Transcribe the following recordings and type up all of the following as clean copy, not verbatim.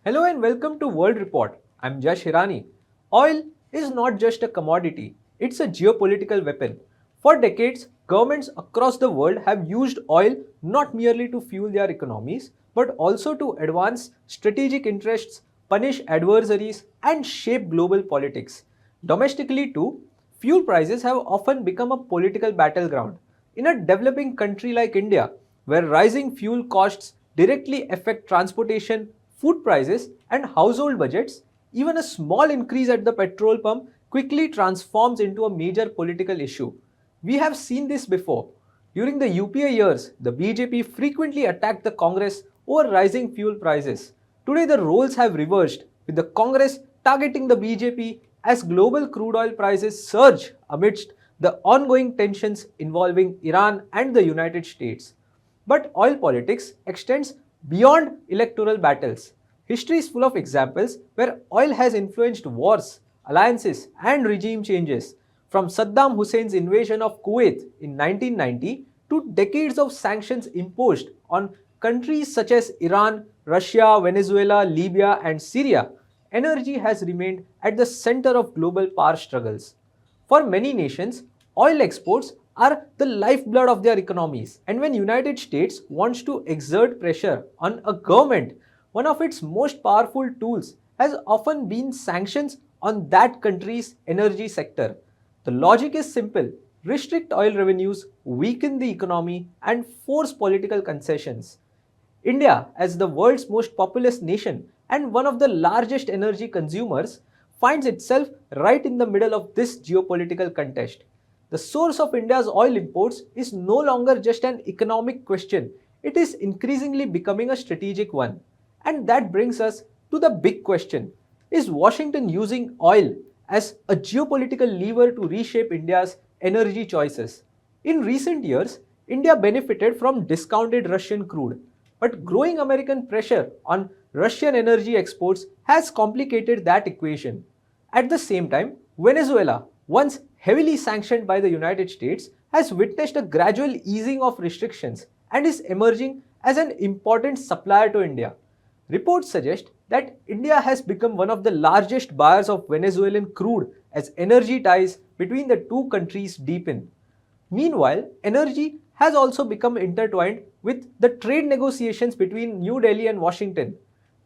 Hello and welcome to World Report. I'm Jash Hirani. Oil is not just a commodity, it's a geopolitical weapon. For decades, governments across the world have used oil not merely to fuel their economies, but also to advance strategic interests, punish adversaries, and shape global politics. Domestically, too, fuel prices have often become a political battleground. In a developing country like India, where rising fuel costs directly affect transportation, food prices, and household budgets, even a small increase at the petrol pump quickly transforms into a major political issue. We have seen this before. During the UPA years, the BJP frequently attacked the Congress over rising fuel prices. Today, the roles have reversed, with the Congress targeting the BJP as global crude oil prices surge amidst the ongoing tensions involving Iran and the United States. But oil politics extends beyond electoral battles. History is full of examples where oil has influenced wars, alliances, and regime changes, from Saddam Hussein's invasion of Kuwait in 1990 to decades of sanctions imposed on countries such as Iran, Russia, Venezuela, Libya, and Syria. Energy has remained at the center of global power struggles. For many nations, oil exports are the lifeblood of their economies. And when United States wants to exert pressure on a government, one of its most powerful tools has often been sanctions on that country's energy sector. The logic is simple. Restrict oil revenues, weaken the economy, and force political concessions. India, as the world's most populous nation and one of the largest energy consumers, finds itself right in the middle of this geopolitical contest. The source of India's oil imports is no longer just an economic question, it is increasingly becoming a strategic one. And that brings us to the big question. Is Washington using oil as a geopolitical lever to reshape India's energy choices? In recent years, India benefited from discounted Russian crude, but growing American pressure on Russian energy exports has complicated that equation. At the same time, Venezuela, once heavily sanctioned by the United States, has witnessed a gradual easing of restrictions and is emerging as an important supplier to India. Reports suggest that India has become one of the largest buyers of Venezuelan crude as energy ties between the two countries deepen. Meanwhile, energy has also become intertwined with the trade negotiations between New Delhi and Washington.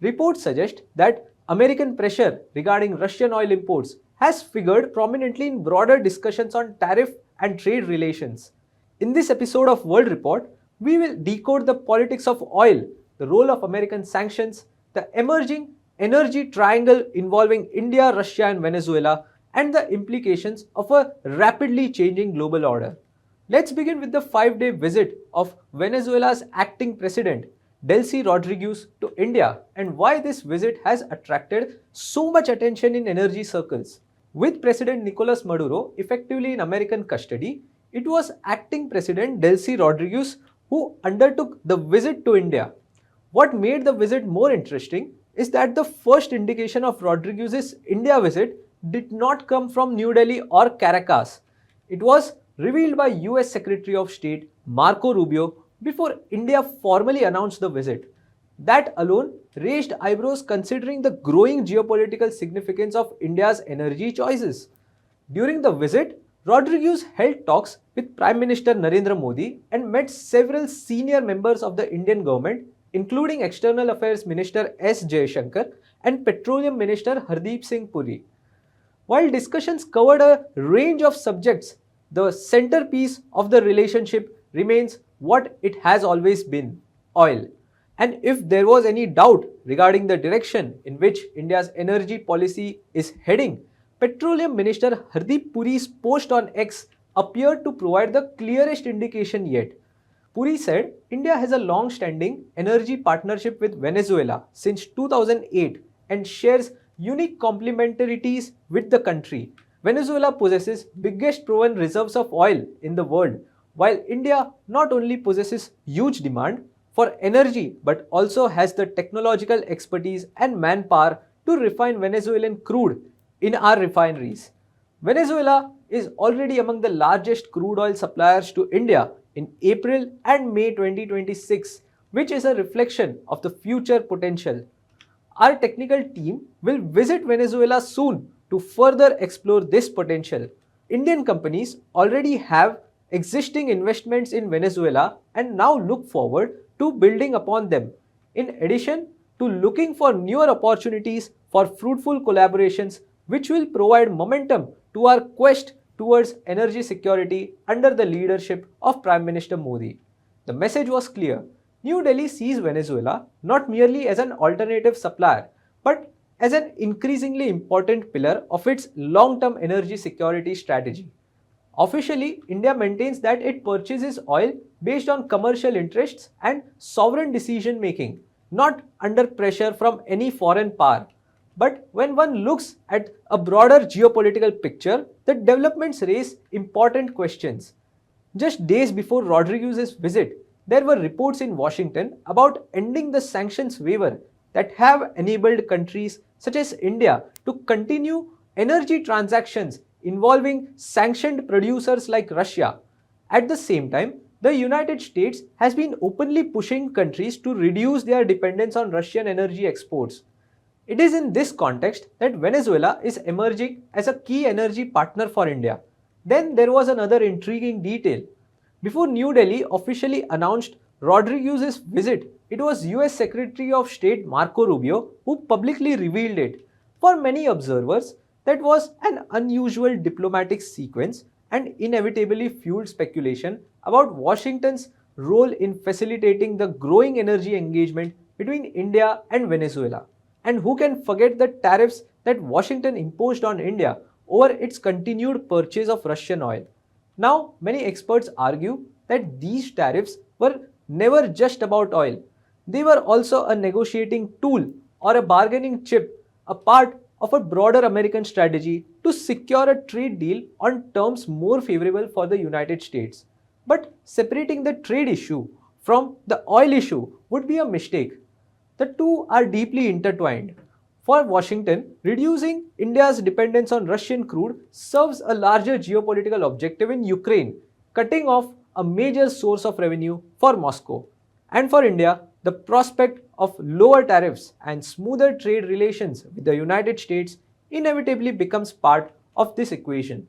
Reports suggest that American pressure regarding Russian oil imports has figured prominently in broader discussions on tariff and trade relations. In this episode of World Report, we will decode the politics of oil, the role of American sanctions, the emerging energy triangle involving India, Russia, and Venezuela, and the implications of a rapidly changing global order. Let's begin with the 5-day visit of Venezuela's acting president, Delcy Rodríguez, to India and why this visit has attracted so much attention in energy circles. With President Nicolas Maduro effectively in American custody, it was acting President Delcy Rodríguez who undertook the visit to India. What made the visit more interesting is that the first indication of Rodríguez's India visit did not come from New Delhi or Caracas. It was revealed by US Secretary of State Marco Rubio before India formally announced the visit. That alone raised eyebrows considering the growing geopolitical significance of India's energy choices. During the visit, Rodríguez held talks with Prime Minister Narendra Modi and met several senior members of the Indian government, including External Affairs Minister S. Jaishankar and Petroleum Minister Hardeep Singh Puri. While discussions covered a range of subjects, the centerpiece of the relationship remains what it has always been: oil. And if there was any doubt regarding the direction in which India's energy policy is heading, Petroleum Minister Hardeep Puri's post on X appeared to provide the clearest indication yet. Puri said India has a long-standing energy partnership with Venezuela since 2008 and shares unique complementarities with the country. Venezuela possesses biggest proven reserves of oil in the world, while India not only possesses huge demand for energy but also has the technological expertise and manpower to refine Venezuelan crude in our refineries. Venezuela is already among the largest crude oil suppliers to India in April and May 2026, which is a reflection of the future potential. Our technical team will visit Venezuela soon to further explore this potential. Indian companies already have existing investments in Venezuela and now look forward to building upon them. In addition to looking for newer opportunities for fruitful collaborations which will provide momentum to our quest towards energy security under the leadership of Prime Minister Modi. The message was clear. New Delhi sees Venezuela not merely as an alternative supplier, but as an increasingly important pillar of its long term energy security strategy. Officially, India maintains that it purchases oil based on commercial interests and sovereign decision making, not under pressure from any foreign power. But when one looks at a broader geopolitical picture, the developments raise important questions. Just days before Rodríguez's visit, there were reports in Washington about ending the sanctions waiver that have enabled countries such as India to continue energy transactions involving sanctioned producers like Russia. At the same time, the United States has been openly pushing countries to reduce their dependence on Russian energy exports. It is in this context that Venezuela is emerging as a key energy partner for India. Then there was another intriguing detail. Before New Delhi officially announced Rodríguez's visit, it was US Secretary of State Marco Rubio who publicly revealed it. For many observers, that was an unusual diplomatic sequence and inevitably fueled speculation about Washington's role in facilitating the growing energy engagement between India and Venezuela. And who can forget the tariffs that Washington imposed on India over its continued purchase of Russian oil? Now, many experts argue that these tariffs were never just about oil. They were also a negotiating tool or a bargaining chip, a part of a broader American strategy to secure a trade deal on terms more favorable for the United States. But separating the trade issue from the oil issue would be a mistake. The two are deeply intertwined. For Washington, reducing India's dependence on Russian crude serves a larger geopolitical objective in Ukraine, cutting off a major source of revenue for Moscow. And for India, the prospect of lower tariffs and smoother trade relations with the United States inevitably becomes part of this equation.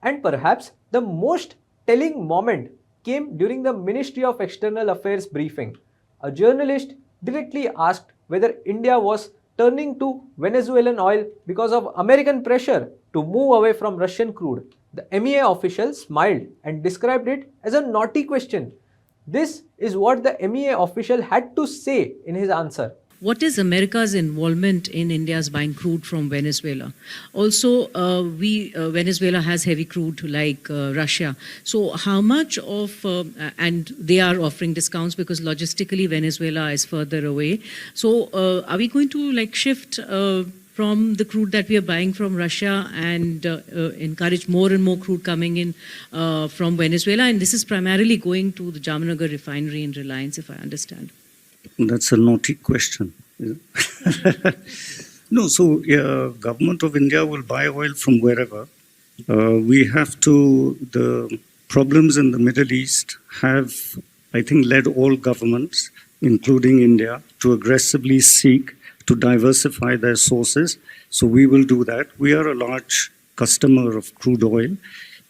And perhaps the most telling moment came during the Ministry of External Affairs briefing. A journalist directly asked whether India was turning to Venezuelan oil because of American pressure to move away from Russian crude. The MEA official smiled and described it as a naughty question. This is what the MEA official had to say in his answer. What is America's involvement in India's buying crude from Venezuela? Also, Venezuela has heavy crude like Russia. So how much of, and they are offering discounts because logistically Venezuela is further away. So are we going to shift from the crude that we are buying from Russia and encourage more and more crude coming in from Venezuela? And this is primarily going to the Jamnagar refinery in Reliance, if I understand. That's a naughty question. No, so government of India will buy oil from wherever. We have to, the problems in the Middle East have, I think, led all governments, including India, to aggressively seek to diversify their sources. So we will do that. We are a large customer of crude oil.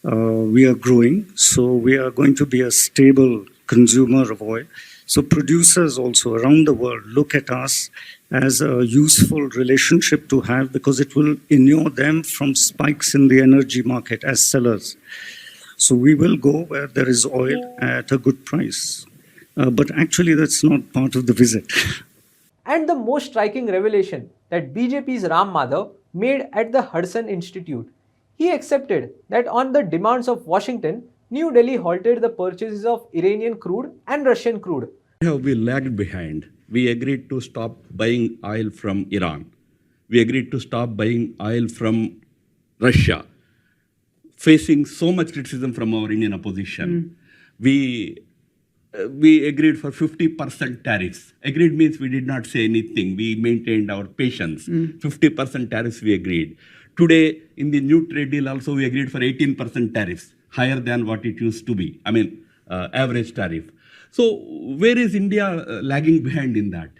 We are growing, so we are going to be a stable consumer of oil. So producers also around the world look at us as a useful relationship to have because it will inure them from spikes in the energy market as sellers. So we will go where there is oil at a good price. But actually that's not part of the visit. And the most striking revelation that BJP's Ram Madhav made at the Hudson Institute. He accepted that on the demands of Washington, New Delhi halted the purchases of Iranian crude and Russian crude. We lagged behind. We agreed to stop buying oil from Iran. We agreed to stop buying oil from Russia, facing so much criticism from our Indian opposition. We agreed for 50% tariffs. Agreed means we did not say anything. We maintained our patience. 50% tariffs we agreed. Today, in the new trade deal also, we agreed for 18% tariffs, higher than what it used to be. Average tariff. So where is India lagging behind in that?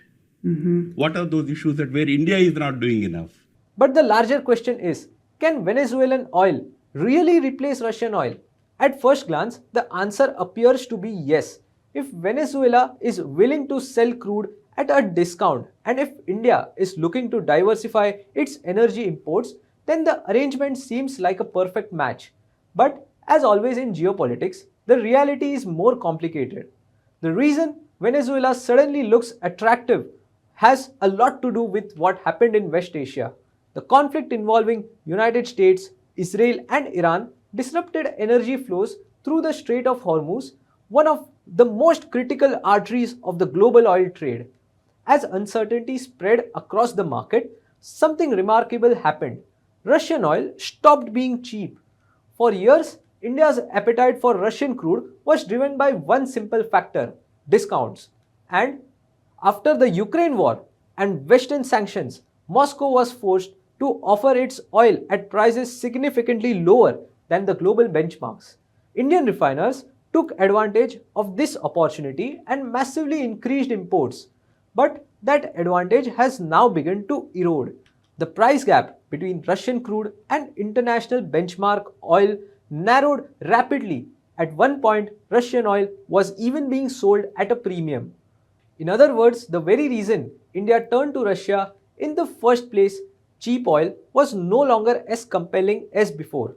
What are those issues that where India is not doing enough? But the larger question is, can Venezuelan oil really replace Russian oil? At first glance, the answer appears to be yes. If Venezuela is willing to sell crude at a discount and if India is looking to diversify its energy imports, then the arrangement seems like a perfect match. But as always in geopolitics, the reality is more complicated. The reason Venezuela suddenly looks attractive has a lot to do with what happened in West Asia. The conflict involving United States, Israel and Iran disrupted energy flows through the Strait of Hormuz, one of the most critical arteries of the global oil trade. As uncertainty spread across the market, something remarkable happened. Russian oil stopped being cheap. For years, India's appetite for Russian crude was driven by one simple factor: discounts. And after the Ukraine war and Western sanctions, Moscow was forced to offer its oil at prices significantly lower than the global benchmarks. Indian refiners took advantage of this opportunity and massively increased imports. But that advantage has now begun to erode. The price gap between Russian crude and international benchmark oil narrowed rapidly. At one point, Russian oil was even being sold at a premium. In other words, the very reason India turned to Russia in the first place, cheap oil, was no longer as compelling as before.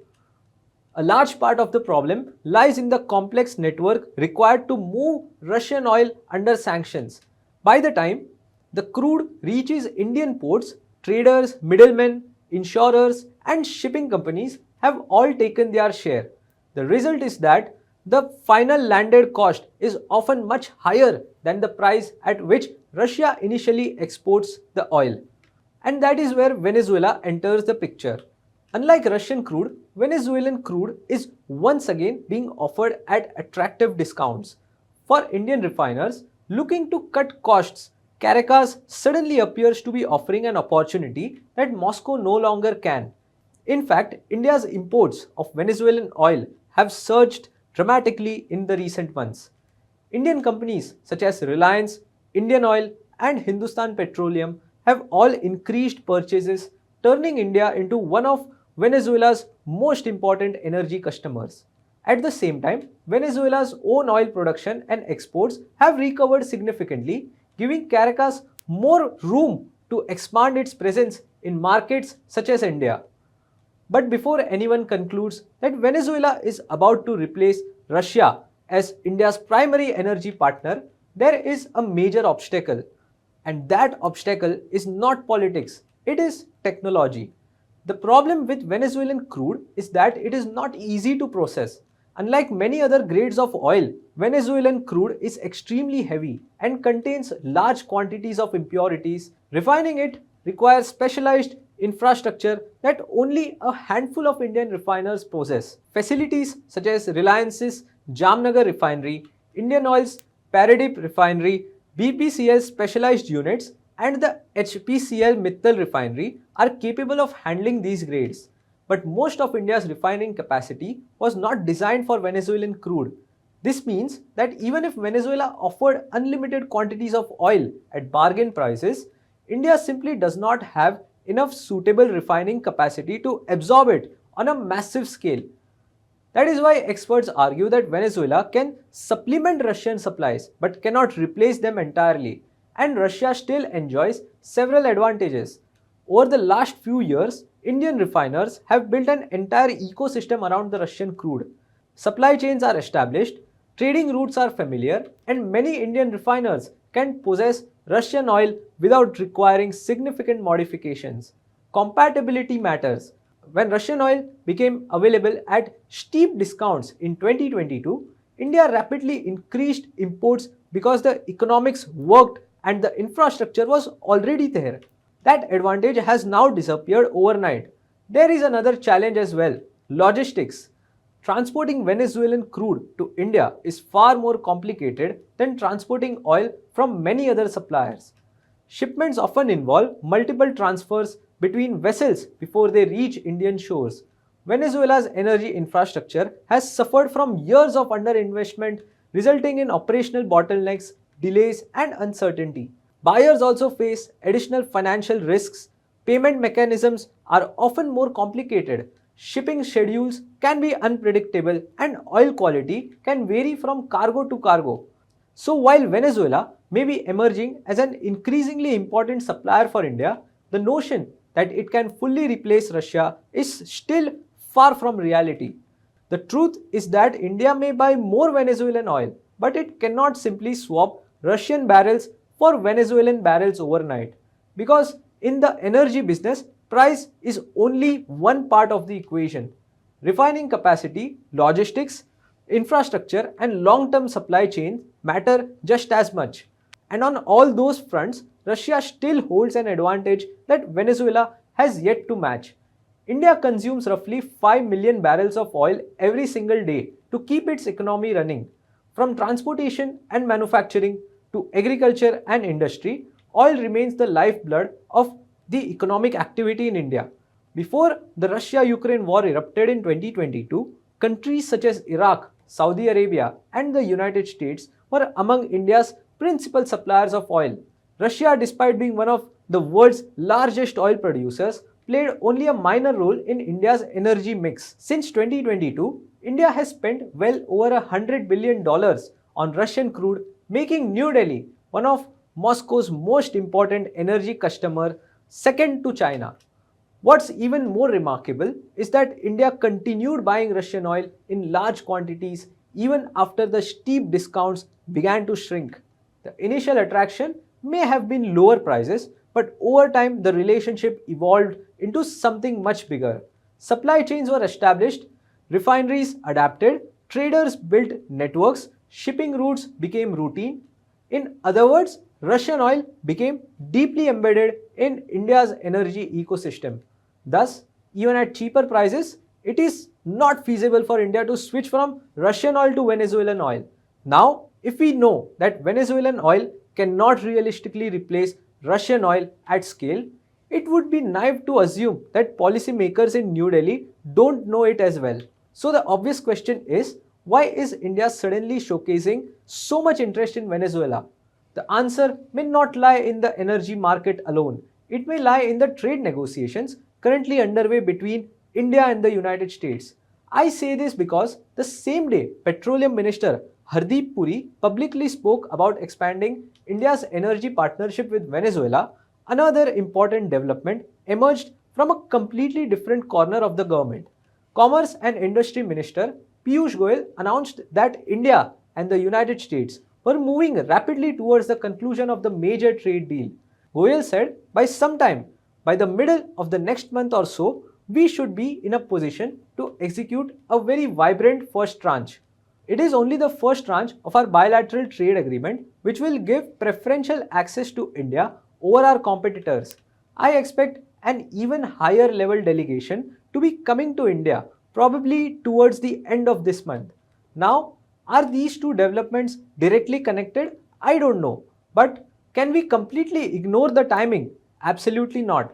A large part of the problem lies in the complex network required to move Russian oil under sanctions. By the time the crude reaches Indian ports, traders, middlemen, insurers, and shipping companies have all taken their share. The result is that the final landed cost is often much higher than the price at which Russia initially exports the oil. And that is where Venezuela enters the picture. Unlike Russian crude, Venezuelan crude is once again being offered at attractive discounts. For Indian refiners looking to cut costs, Caracas suddenly appears to be offering an opportunity that Moscow no longer can. In fact, India's imports of Venezuelan oil have surged dramatically in the recent months. Indian companies such as Reliance, Indian Oil, and Hindustan Petroleum have all increased purchases, turning India into one of Venezuela's most important energy customers. At the same time, Venezuela's own oil production and exports have recovered significantly, giving Caracas more room to expand its presence in markets such as India. But before anyone concludes that Venezuela is about to replace Russia as India's primary energy partner, there is a major obstacle. And that obstacle is not politics, it is technology. The problem with Venezuelan crude is that it is not easy to process. Unlike many other grades of oil, Venezuelan crude is extremely heavy and contains large quantities of impurities. Refining it requires specialized infrastructure that only a handful of Indian refiners possess. Facilities such as Reliance's Jamnagar refinery, Indian Oil's Paradip refinery, BPCL's specialized units, and the HPCL Mittal refinery are capable of handling these grades. But most of India's refining capacity was not designed for Venezuelan crude. This means that even if Venezuela offered unlimited quantities of oil at bargain prices, India simply does not have enough suitable refining capacity to absorb it on a massive scale. That is why experts argue that Venezuela can supplement Russian supplies but cannot replace them entirely, and Russia still enjoys several advantages. Over the last few years, Indian refiners have built an entire ecosystem around the Russian crude. Supply chains are established, trading routes are familiar, and many Indian refiners can possess Russian oil without requiring significant modifications. Compatibility matters. When Russian oil became available at steep discounts in 2022, India rapidly increased imports because the economics worked and the infrastructure was already there. That advantage has now disappeared overnight. There is another challenge as well: logistics. Transporting Venezuelan crude to India is far more complicated than transporting oil from many other suppliers. Shipments often involve multiple transfers between vessels before they reach Indian shores. Venezuela's energy infrastructure has suffered from years of underinvestment, resulting in operational bottlenecks, delays, and uncertainty. Buyers also face additional financial risks. Payment mechanisms are often more complicated. Shipping schedules can be unpredictable and oil quality can vary from cargo to cargo. So while Venezuela may be emerging as an increasingly important supplier for India, the notion that it can fully replace Russia is still far from reality. The truth is that India may buy more Venezuelan oil, but it cannot simply swap Russian barrels for Venezuelan barrels overnight. Because in the energy business, price is only one part of the equation. Refining capacity, logistics, infrastructure, and long term supply chains matter just as much. And on all those fronts, Russia still holds an advantage that Venezuela has yet to match. India consumes roughly 5 million barrels of oil every single day to keep its economy running. From transportation and manufacturing to agriculture and industry, oil remains the lifeblood of the economic activity in India. Before the Russia-Ukraine war erupted in 2022, countries such as Iraq, Saudi Arabia, and the United States were among India's principal suppliers of oil. Russia, despite being one of the world's largest oil producers, played only a minor role in India's energy mix. Since 2022, India has spent well over $100 billion on Russian crude, making New Delhi one of Moscow's most important energy customers, second to China. What's even more remarkable is that India continued buying Russian oil in large quantities even after the steep discounts began to shrink. The initial attraction may have been lower prices, but over time the relationship evolved into something much bigger. Supply chains were established, refineries adapted, traders built networks, shipping routes became routine. In other words, Russian oil became deeply embedded in India's energy ecosystem. Thus, even at cheaper prices, it is not feasible for India to switch from Russian oil to Venezuelan oil. Now, if we know that Venezuelan oil cannot realistically replace Russian oil at scale, it would be naive to assume that policymakers in New Delhi don't know it as well. So the obvious question is, why is India suddenly showcasing so much interest in Venezuela? The answer may not lie in the energy market alone. It may lie in the trade negotiations currently underway between India and the United States. I say this because the same day Petroleum Minister Hardeep Puri publicly spoke about expanding India's energy partnership with Venezuela, another important development emerged from a completely different corner of the government. Commerce and Industry Minister Piyush Goyal announced that India and the United States were moving rapidly towards the conclusion of the major trade deal. Goyal said by the middle of the next month or so, we should be in a position to execute a very vibrant first tranche. It is only the first tranche of our bilateral trade agreement which will give preferential access to India over our competitors. I expect an even higher level delegation to be coming to India, probably towards the end of this month. Now, are these two developments directly connected? I don't know. But can we completely ignore the timing? Absolutely not.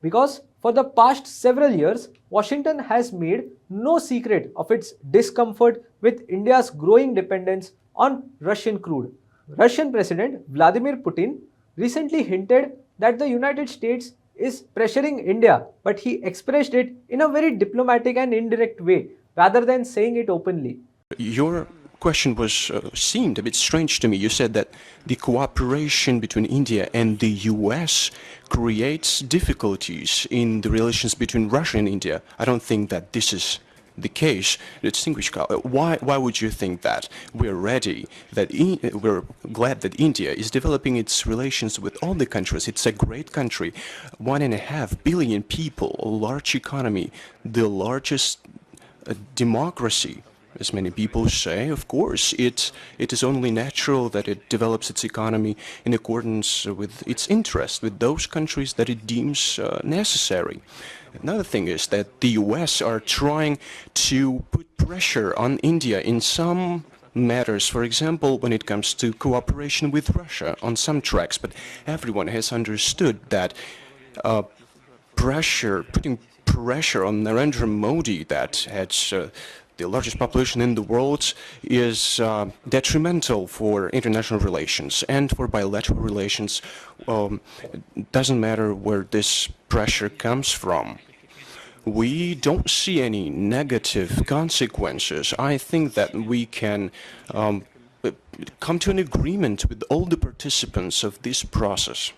Because for the past several years, Washington has made no secret of its discomfort with India's growing dependence on Russian crude. Russian President Vladimir Putin recently hinted that the United States is pressuring India, but he expressed it in a very diplomatic and indirect way rather than saying it openly. Your question was seemed a bit strange to me. You said that the cooperation between India and the US creates difficulties in the relations between Russia and India. I don't think that this is the case. Distinguished colleague, why would you think that? We're ready, that we're glad that India is developing its relations with all the countries. It's a great country, 1.5 billion people, a large economy, the largest democracy. As many people say, of course, it is only natural that it develops its economy in accordance with its interests, with those countries that it deems necessary. Another thing is that the US are trying to put pressure on India in some matters, for example, when it comes to cooperation with Russia on some tracks, but everyone has understood that putting pressure on Narendra Modi that has the largest population in the world, is detrimental for international relations and for bilateral relations. It doesn't matter where this pressure comes from. We don't see any negative consequences. I think that we can come to an agreement with all the participants of this process.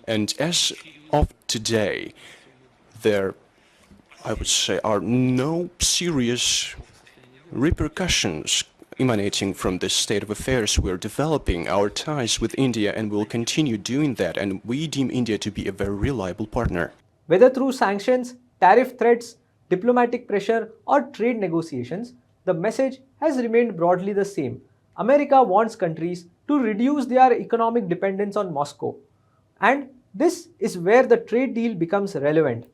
And as of today, there, I would say, are no serious repercussions emanating from this state of affairs. We're developing our ties with India and we'll continue doing that. And we deem India to be a very reliable partner. Whether through sanctions, tariff threats, diplomatic pressure, or trade negotiations, the message has remained broadly the same. America wants countries to reduce their economic dependence on Moscow. And this is where the trade deal becomes relevant.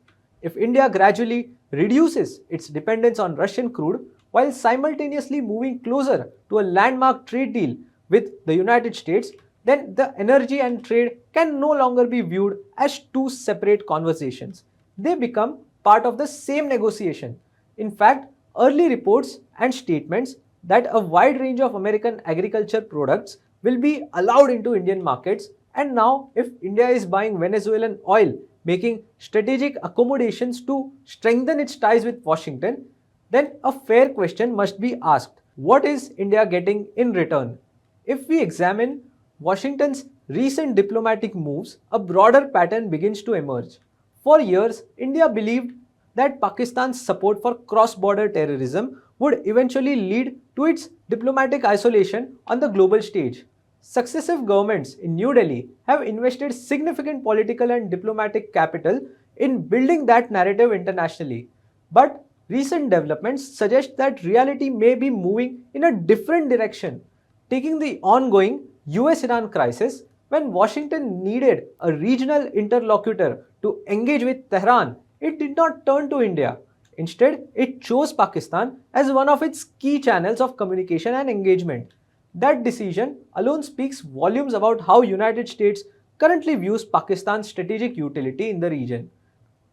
If India gradually reduces its dependence on Russian crude while simultaneously moving closer to a landmark trade deal with the United States, then the energy and trade can no longer be viewed as two separate conversations. They become part of the same negotiation. In fact, early reports and statements that a wide range of American agriculture products will be allowed into Indian markets, and now if India is buying Venezuelan oil, making strategic accommodations to strengthen its ties with Washington, then a fair question must be asked. What is India getting in return? If we examine Washington's recent diplomatic moves, a broader pattern begins to emerge. For years, India believed that Pakistan's support for cross-border terrorism would eventually lead to its diplomatic isolation on the global stage. Successive governments in New Delhi have invested significant political and diplomatic capital in building that narrative internationally. But recent developments suggest that reality may be moving in a different direction. Taking the ongoing US-Iran crisis, when Washington needed a regional interlocutor to engage with Tehran, it did not turn to India. Instead, it chose Pakistan as one of its key channels of communication and engagement. That decision alone speaks volumes about how United States currently views Pakistan's strategic utility in the region.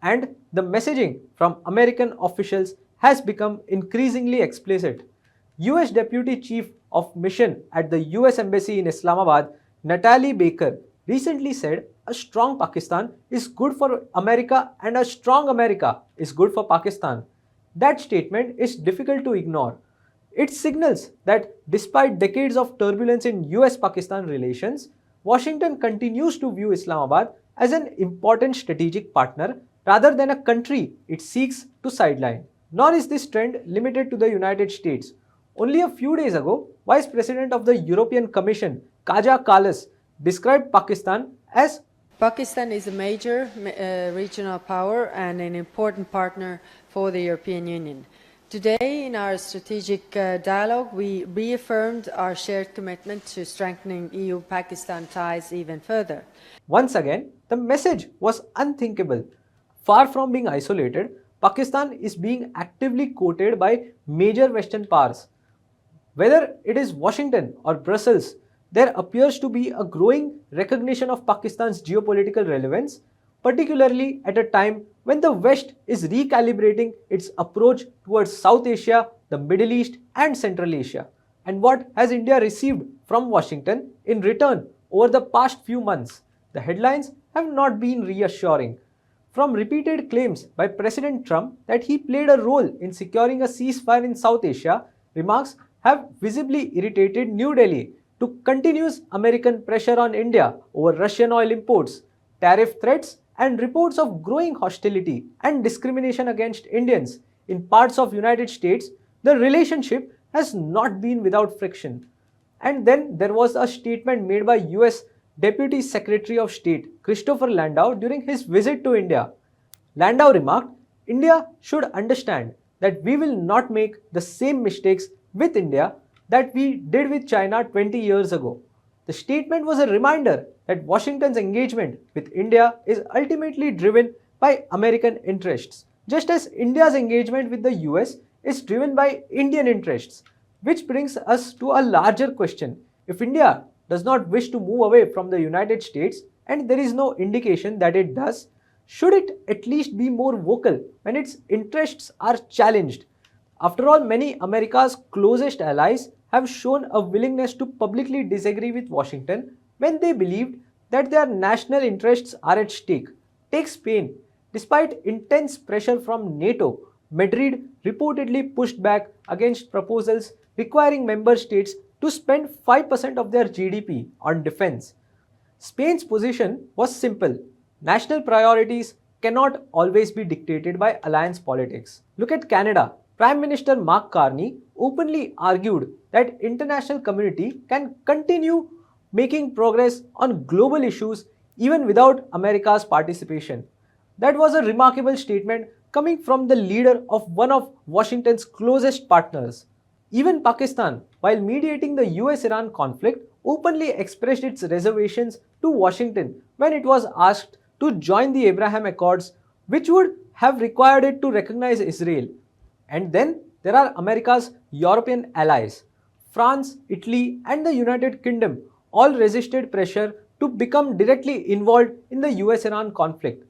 And the messaging from American officials has become increasingly explicit. US Deputy Chief of Mission at the US Embassy in Islamabad, Natalie Baker, recently said a strong Pakistan is good for America and a strong America is good for Pakistan. That statement is difficult to ignore. It signals that despite decades of turbulence in US-Pakistan relations, Washington continues to view Islamabad as an important strategic partner rather than a country it seeks to sideline. Nor is this trend limited to the United States. Only a few days ago, Vice President of the European Commission, Kaja Kallas, described Pakistan as Pakistan is a major regional power and an important partner for the European Union. Today, in our strategic dialogue, we reaffirmed our shared commitment to strengthening EU-Pakistan ties even further. Once again, the message was unthinkable. Far from being isolated, Pakistan is being actively courted by major Western powers. Whether it is Washington or Brussels, there appears to be a growing recognition of Pakistan's geopolitical relevance, particularly at a time when the West is recalibrating its approach towards South Asia, the Middle East, and Central Asia. And what has India received from Washington in return over the past few months? The headlines have not been reassuring. From repeated claims by President Trump that he played a role in securing a ceasefire in South Asia, remarks have visibly irritated New Delhi to continuous American pressure on India over Russian oil imports, tariff threats, and reports of growing hostility and discrimination against Indians in parts of United States. The relationship has not been without friction. And then there was a statement made by US Deputy Secretary of State Christopher Landau during his visit to India. Landau remarked, India should understand that we will not make the same mistakes with India that we did with China 20 years ago. The statement was a reminder that Washington's engagement with India is ultimately driven by American interests, just as India's engagement with the US is driven by Indian interests. Which brings us to a larger question. If India does not wish to move away from the United States, and there is no indication that it does, should it at least be more vocal when its interests are challenged? After all, many America's closest allies have shown a willingness to publicly disagree with Washington when they believed that their national interests are at stake. Take Spain. Despite intense pressure from NATO, Madrid reportedly pushed back against proposals requiring member states to spend 5% of their GDP on defense. Spain's position was simple. National priorities cannot always be dictated by alliance politics. Look at Canada. Prime Minister Mark Carney openly argued that international community can continue making progress on global issues even without America's participation. That was a remarkable statement coming from the leader of one of Washington's closest partners. Even Pakistan, while mediating the US-Iran conflict, openly expressed its reservations to Washington when it was asked to join the Abraham Accords, which would have required it to recognize Israel. And then there are America's European allies. France, Italy, and the United Kingdom all resisted pressure to become directly involved in the US-Iran conflict.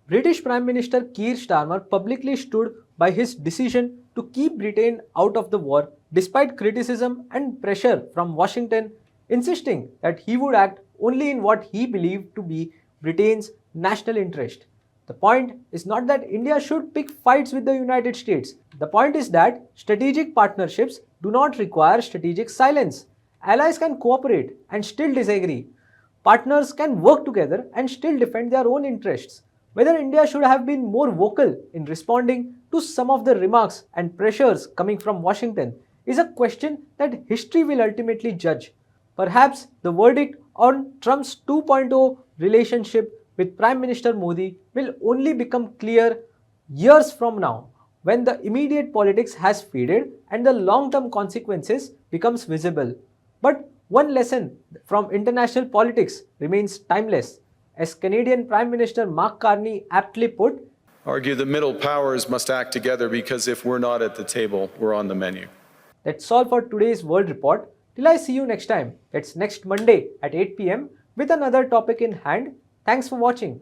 British Prime Minister Keir Starmer publicly stood by his decision to keep Britain out of the war despite criticism and pressure from Washington, insisting that he would act only in what he believed to be Britain's national interest. The point is not that India should pick fights with the United States. The point is that strategic partnerships do not require strategic silence. Allies can cooperate and still disagree. Partners can work together and still defend their own interests. Whether India should have been more vocal in responding to some of the remarks and pressures coming from Washington is a question that history will ultimately judge. Perhaps the verdict on Trump's 2.0 relationship with Prime Minister Modi will only become clear years from now, when the immediate politics has faded and the long-term consequences becomes visible. But one lesson from international politics remains timeless. As Canadian Prime Minister Mark Carney aptly put, argue the middle powers must act together because if we're not at the table, we're on the menu. That's all for today's World Report. Till I see you next time, that's next Monday at 8 p.m. with another topic in hand. Thanks for watching.